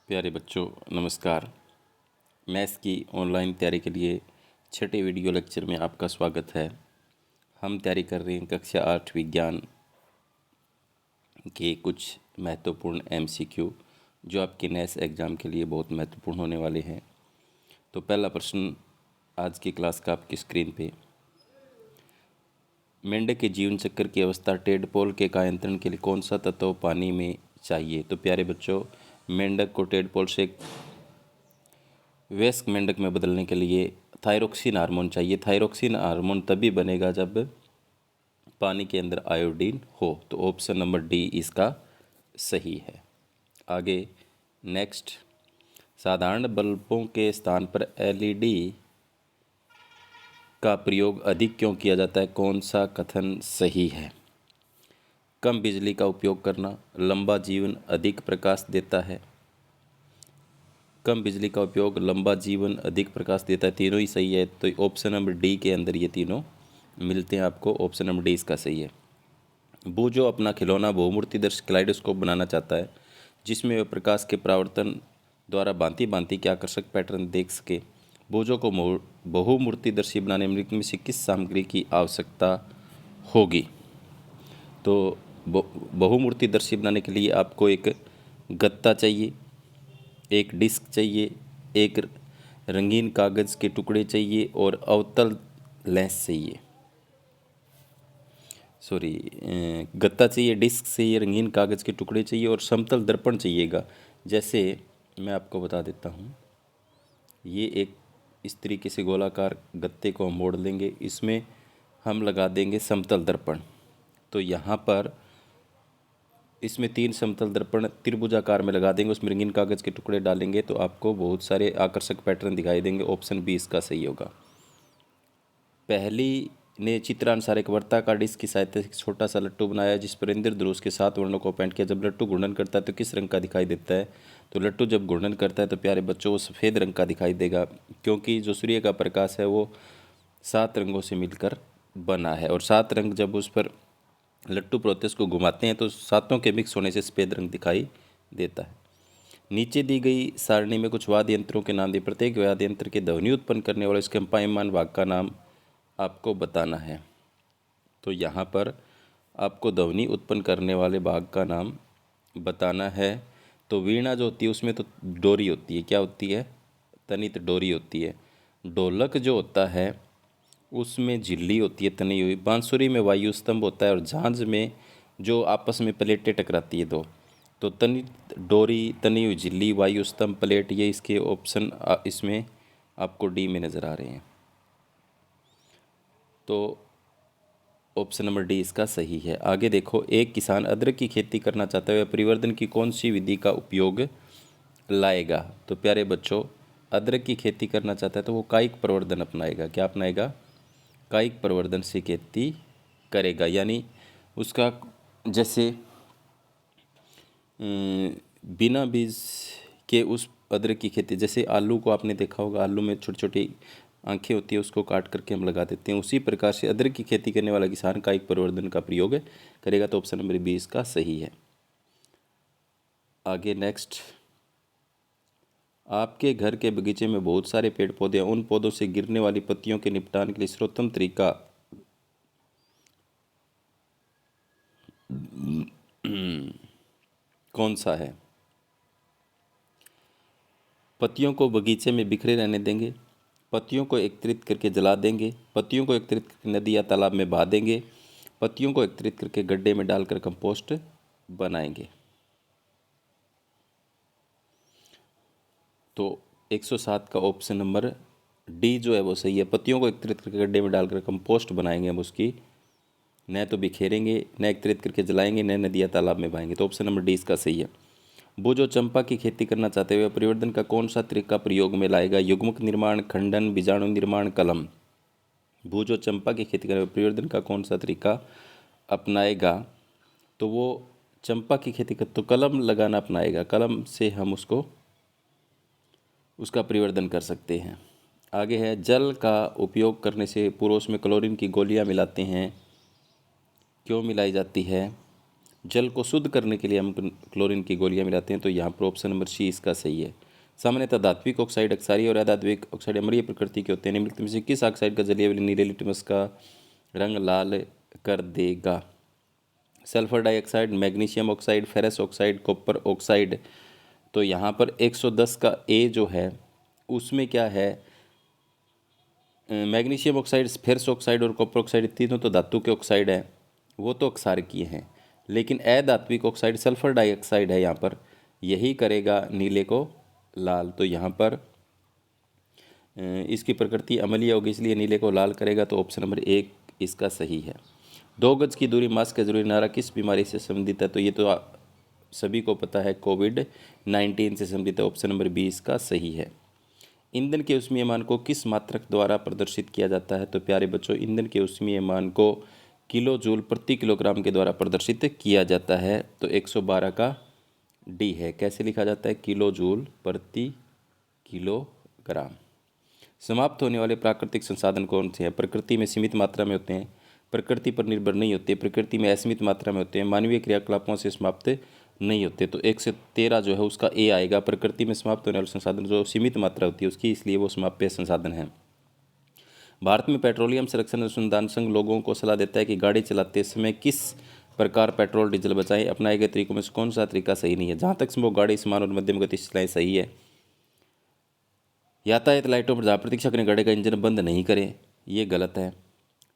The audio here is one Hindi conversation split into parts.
प्यारे बच्चों नमस्कार। मैथ्स की ऑनलाइन तैयारी के लिए छठे वीडियो लेक्चर में आपका स्वागत है। हम तैयारी कर रहे हैं कक्षा 8 विज्ञान के कुछ महत्वपूर्ण एमसीक्यू जो आपके नेक्स्ट एग्ज़ाम के लिए बहुत महत्वपूर्ण होने वाले हैं। तो पहला प्रश्न आज की क्लास का आपकी स्क्रीन पे, मेंढक के जीवन चक्र की अवस्था टेडपोल के कायांतरण के लिए कौन सा तत्व पानी में चाहिए। तो प्यारे बच्चों, मेंढक को टेडपोल से वयस्क मेंढक में बदलने के लिए थायरोक्सिन हार्मोन चाहिए। थायरोक्सिन हार्मोन तभी बनेगा जब पानी के अंदर आयोडीन हो। तो ऑप्शन नंबर डी इसका सही है। आगे नेक्स्ट, साधारण बल्बों के स्थान पर एलईडी का प्रयोग अधिक क्यों किया जाता है, कौन सा कथन सही है। कम बिजली का उपयोग करना, लंबा जीवन, अधिक प्रकाश देता है। कम बिजली का उपयोग, लंबा जीवन, अधिक प्रकाश देता है, तीनों ही सही है। तो ऑप्शन नंबर डी के अंदर ये तीनों मिलते हैं आपको। ऑप्शन नंबर डी इसका सही है। बूजो अपना खिलौना बहुमूर्तिदर्शी कलाइडोस्कोप बनाना चाहता है जिसमें वह प्रकाश के परावर्तन द्वारा भांति भांति के आकर्षक पैटर्न देख सके। बूजो को बहुमूर्तिदर्शी बनाने में से किस सामग्री की आवश्यकता होगी। तो बहुमूर्तिदर्शी बनाने के लिए आपको एक गत्ता चाहिए, एक डिस्क चाहिए, एक रंगीन कागज़ के टुकड़े चाहिए और अवतल लेंस चाहिए। गत्ता चाहिए, डिस्क चाहिए, रंगीन कागज़ के टुकड़े चाहिए और समतल दर्पण चाहिएगा। जैसे मैं आपको बता देता हूँ, ये एक इस तरीके से गोलाकार गत्ते को हम मोड़ लेंगे, इसमें हम लगा देंगे समतल दर्पण। तो यहाँ पर इसमें 3 समतल दर्पण त्रिभुजाकार में लगा देंगे, उसमें रंगीन कागज़ के टुकड़े डालेंगे तो आपको बहुत सारे आकर्षक पैटर्न दिखाई देंगे। ऑप्शन बी इसका सही होगा। पहली ने चित्रानुसार एक वर्ताकार डिस्क की सहायता से एक छोटा सा लट्टू बनाया जिस पर इंद्रधनुष के 7 वर्णों को पेंट किया। जब लट्टू घूर्णन करता है तो किस रंग का दिखाई देता है। तो लट्टू जब घूर्णन करता है तो प्यारे बच्चों वो सफ़ेद रंग का दिखाई देगा, क्योंकि जो सूर्य का प्रकाश है वो 7 रंगों से मिलकर बना है और 7 रंग जब उस पर लट्टू प्रोसेस को घुमाते हैं तो सातों के मिक्स होने से सफ़ेद रंग दिखाई देता है। नीचे दी गई सारणी में कुछ वाद्य यंत्रों के नाम दिए, प्रत्येक वाद्य यंत्र के ध्वनि उत्पन्न करने वाले इसके कंपायमान भाग का नाम आपको बताना है। तो यहाँ पर आपको ध्वनि उत्पन्न करने वाले भाग का नाम बताना है। तो वीणा जो होती है उसमें तो डोरी होती है, क्या होती है, तनित डोरी होती है। ढोलक जो होता है उसमें झिल्ली होती है तनी हुई। बांसुरी में वायु स्तंभ होता है और झांझ में जो आपस में प्लेटें टकराती है दो, तो तनित डोरी, तनी हुई झिल्ली, वायु स्तंभ, प्लेट, ये इसके ऑप्शन इसमें आपको डी में नज़र आ रहे हैं। तो ऑप्शन नंबर डी इसका सही है। आगे देखो, एक किसान अदरक की खेती करना चाहता है, वह परिवर्धन की कौन सी विधि का उपयोग लाएगा। तो प्यारे बच्चों, अदरक की खेती करना चाहता है तो वो कायिक प्रवर्धन अपनाएगा। क्या अपनाएगा, कायिक प्रवर्धन से खेती करेगा। यानी उसका जैसे बिना बीज के उस अदरक की खेती, जैसे आलू को आपने देखा होगा, आलू में छोटी छोटी आंखें होती है, उसको काट करके हम लगा देते हैं, उसी प्रकार से अदरक की खेती करने वाला किसान कायिक प्रवर्धन का प्रयोग करेगा। तो ऑप्शन नंबर बी इसका सही है। आगे नेक्स्ट, आपके घर के बगीचे में बहुत सारे पेड़ पौधे हैं, उन पौधों से गिरने वाली पत्तियों के निपटान के लिए सर्वोत्तम तरीका कौन सा है। पत्तियों को बगीचे में बिखरे रहने देंगे, पत्तियों को एकत्रित करके जला देंगे, पत्तियों को एकत्रित करके नदी या तालाब में बहा देंगे, पत्तियों को एकत्रित करके गड्ढे में डालकर कंपोस्ट बनाएंगे। तो 107 का ऑप्शन नंबर डी जो है वो सही है। पत्तियों को एकत्रित करके गड्ढे में डालकर कंपोस्ट बनाएंगे हम उसकी, न तो बिखेरेंगे, न एकत्रित करके जलाएंगे, न नदी या तालाब में बहाएंगे। तो ऑप्शन नंबर डी इसका सही है। वो जो चंपा की खेती करना चाहते हुए परिवर्धन का कौन सा तरीका प्रयोग में लाएगा। युग्मक निर्माण, खंडन, बीजाणु निर्माण, कलम। वो जो चंपा की खेती करेगा परिवर्धन का कौन सा तरीका अपनाएगा। तो वो चंपा की खेती कर तो कलम लगाना अपनाएगा, कलम से हम उसका परिवर्धन कर सकते हैं। आगे है, जल का उपयोग करने से पूर्व उसमें क्लोरीन की गोलियां मिलाते हैं, क्यों मिलाई जाती है। जल को शुद्ध करने के लिए हम क्लोरीन की गोलियां मिलाते हैं, तो यहाँ पर ऑप्शन नंबर सी इसका सही है। सामान्यतः धात्विक ऑक्साइड क्षारीय और अधात्विक ऑक्साइड अम्लीय प्रकृति के होते हैं। निम्नलिखित में से किस ऑक्साइड का जलीय अम्ल नीले लिटमस का रंग लाल कर देगा? Sulphur dioxide, magnesium oxide, ferrous oxide, copper oxide. तो यहाँ पर 110 का ए जो है उसमें क्या है, मैग्नीशियम ऑक्साइड, फेरस ऑक्साइड और कॉपर ऑक्साइड तीनों तो धातु के ऑक्साइड हैं, वो तो क्षारकीय हैं। लेकिन अधात्विक ऑक्साइड सल्फर डाइऑक्साइड है, यहाँ पर यही करेगा नीले को लाल। तो यहाँ पर इसकी प्रकृति अम्लीय होगी, इसलिए नीले को लाल करेगा। तो ऑप्शन नंबर 1 इसका सही है। 2 गज की दूरी, मास्क का जरूरी नारा किस बीमारी से संबंधित है? तो ये तो सभी को पता है, कोविड-19 से संबंधित है। ऑप्शन नंबर बी इसका सही है। ईंधन के ऊष्मीय मान को किस मात्रक द्वारा प्रदर्शित किया जाता है? तो प्यारे बच्चों, ईंधन के ऊष्मीय मान को किलो जूल प्रति किलोग्राम के द्वारा प्रदर्शित किया जाता है। तो 112 का डी है। कैसे लिखा जाता है? किलो जूल प्रति किलोग्राम। समाप्त होने वाले प्राकृतिक संसाधन कौन से हैं? प्रकृति में सीमित मात्रा में होते हैं, प्रकृति पर निर्भर नहीं होते, प्रकृति में असीमित मात्रा में होते हैं, मानवीय क्रियाकलापों से समाप्त नहीं होते। तो 1 से 13 जो है उसका ए आएगा। प्रकृति में समाप्त होने वाले संसाधन जो सीमित मात्रा होती है उसकी, इसलिए वो समाप्य संसाधन है। भारत में पेट्रोलियम संरक्षण अनुसंधान संघ लोगों को सलाह देता है कि गाड़ी चलाते समय किस प्रकार पेट्रोल डीजल बचाएं। अपनाए गए तरीकों में से कौन सा तरीका सही नहीं है? जहाँ तक संभव गाड़ी समान और मध्यम गति से चलाएं, सही है। यातायात लाइटों पर जहाँ प्रतीक्षा करें गाड़ी का इंजन बंद नहीं करें, ये गलत है।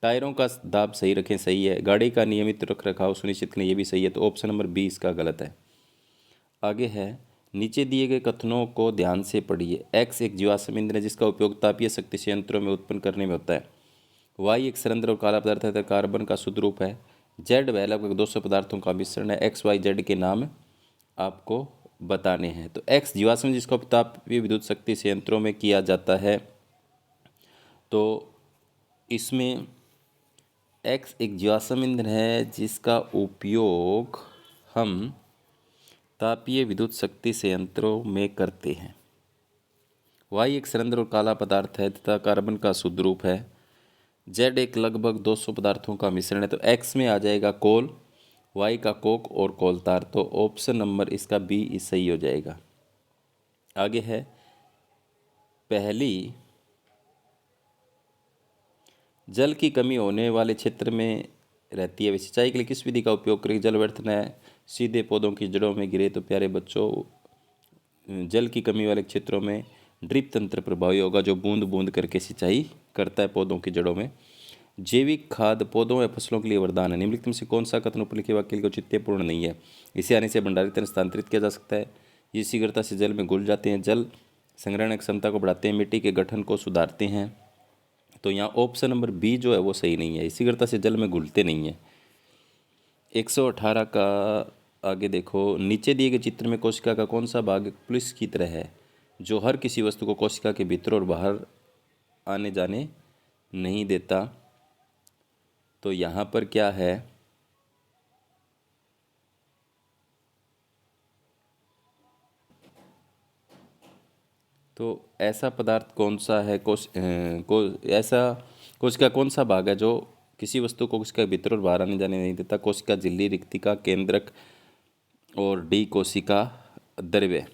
टायरों का दाब सही रखें, सही है। गाड़ी का नियमित रख रखाव सुनिश्चित करें, ये भी सही है। तो ऑप्शन नंबर बी इसका गलत है। आगे है, नीचे दिए गए कथनों को ध्यान से पढ़िए। एक्स एक जीवाश्म ईंधन है जिसका उपयोग तापीय शक्ति संयंत्रों में उत्पन्न करने में होता है। वाई एक सरंध्र और काला पदार्थ है, कार्बन का शुद्ध रूप है। जेड वह लगभग 200 पदार्थों का मिश्रण है। एक्स वाई जेड के नाम आपको बताने हैं। तो एक्स जीवाश्म जिसका उपयोग तापीय विद्युत शक्ति संयंत्रों में किया जाता है, तो इसमें एक्स एक जीवाश्म ईंधन है जिसका उपयोग हम तापीय विद्युत शक्ति संयंत्रों में करते हैं। वाई एक सरंध्र और काला पदार्थ है तथा कार्बन का शुद्ध रूप है। जेड एक लगभग 200 पदार्थों का मिश्रण है। तो एक्स में आ जाएगा कोल, वाई का कोक और कोलतार। तो ऑप्शन नंबर इसका बी सही हो जाएगा। आगे है, पहली, जल की कमी होने वाले क्षेत्र में रहती है, वे सिंचाई के लिए किस विधि का उपयोग करें? जल व्यर्थ न सीधे पौधों की जड़ों में गिरे। तो प्यारे बच्चों, जल की कमी वाले क्षेत्रों में ड्रिप तंत्र प्रभावी होगा, जो बूंद बूंद करके सिंचाई करता है पौधों की जड़ों में। जैविक खाद पौधों या फसलों के लिए वरदान है। निम्नलिखित में से कौन सा कथन ऊपर लिखे वाक्य के लिए औचित्यपूर्ण नहीं है? इसे आने से भंडारित स्थानांतरित किया जा सकता है, ये शीघ्रता से जल में घुल जाते हैं, जल संग्रहण क्षमता को बढ़ाते हैं, मिट्टी के गठन को सुधारते हैं। तो यहाँ ऑप्शन नंबर बी जो है वो सही नहीं है, शीघ्रता से जल में घुलते नहीं है। 118 का आगे देखो, नीचे दिए गए चित्र में कोशिका का कौन सा भाग पुलिस की तरह है जो हर किसी वस्तु को कोशिका के भीतर और बाहर आने जाने नहीं देता? तो यहाँ पर क्या है, तो ऐसा पदार्थ कौन सा है, ऐसा कोशिका कौन सा भाग है जो किसी वस्तु को कोशिका के भीतर और बाहर आने जाने नहीं देता? कोशिका झिल्ली, रिक्तिका, केंद्रक और डी कोशिका द्रव्य।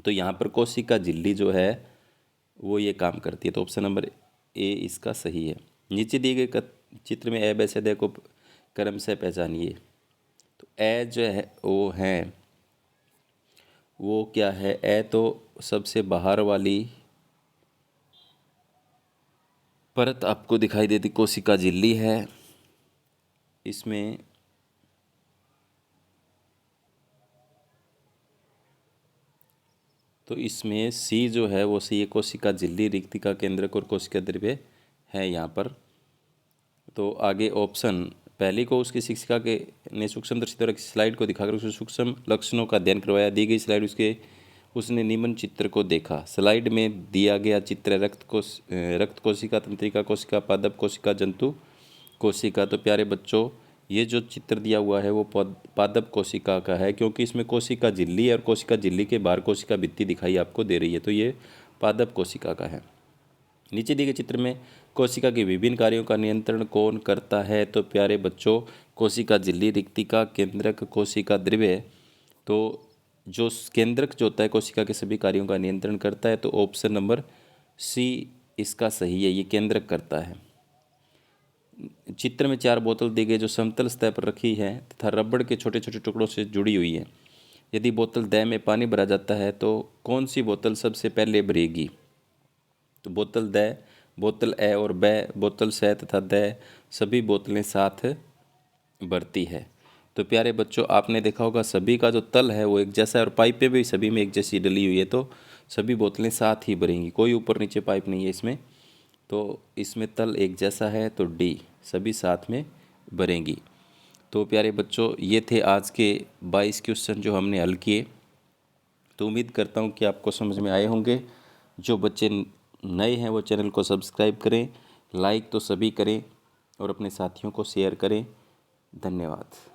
तो यहाँ पर कोशिका झिल्ली जो है वो ये काम करती है। तो ऑप्शन नंबर ए इसका सही है। नीचे दिए गए चित्र में ए ब द को क्रम से पहचानिए। तो ए जो है वो क्या है? ए तो सबसे बाहर वाली परत आपको दिखाई देती कोशिका झिल्ली है। इसमें सी जो है वो सी कोशिका झिल्ली, रिक्तिका, केंद्रक और कोशिका द्रव्य है यहाँ पर। तो आगे ऑप्शन पहली को उसकी शिक्षिका के ने सूक्ष्मदर्शी द्वारा स्लाइड को दिखाकर उसे सूक्ष्म लक्षणों का अध्ययन करवाया। दी गई स्लाइड उसने निम्न चित्र को देखा। स्लाइड में दिया गया चित्र रक्त कोशिका, तंत्रिका कोशिका, पादप कोशिका, जंतु कोशिका। तो प्यारे बच्चों, ये जो चित्र दिया हुआ है वो पादप कोशिका का है, क्योंकि इसमें कोशिका झिल्ली और कोशिका झिल्ली के बाहर कोशिका भित्ति दिखाई आपको दे रही है। तो ये पादप कोशिका का है। नीचे दिए गए चित्र में कोशिका के विभिन्न कार्यों का नियंत्रण कौन करता है? तो प्यारे बच्चों, कोशिका झिल्ली, रिक्तिका, केंद्रक, कोशिका द्रव्य। तो जो केंद्रक जो होता है कोशिका के सभी कार्यों का नियंत्रण करता है, तो ऑप्शन नंबर सी इसका सही है, ये केंद्रक करता है। चित्र में 4 बोतल दी गई जो समतल सतह पर रखी है तथा रबड़ के छोटे छोटे टुकड़ों से जुड़ी हुई है। यदि बोतल द में पानी भरा जाता है तो कौन सी बोतल सबसे पहले भरेगी? तो बोतल द, बोतल ए और ब, बोतल स तथा द सभी बोतलें साथ भरती है। तो प्यारे बच्चों, आपने देखा होगा सभी का जो तल है वो एक जैसा है और पाइपें भी सभी में एक जैसी डली हुई है, तो सभी बोतलें साथ ही भरेंगी, कोई ऊपर नीचे पाइप नहीं है इसमें। तो इसमें तल एक जैसा है, तो डी सभी साथ में भरेंगी। तो प्यारे बच्चों, ये थे आज के 22 क्वेश्चन जो हमने हल किए। तो उम्मीद करता हूँ कि आपको समझ में आए होंगे। जो बच्चे नए हैं वो चैनल को सब्सक्राइब करें, लाइक तो सभी करें और अपने साथियों को शेयर करें। धन्यवाद।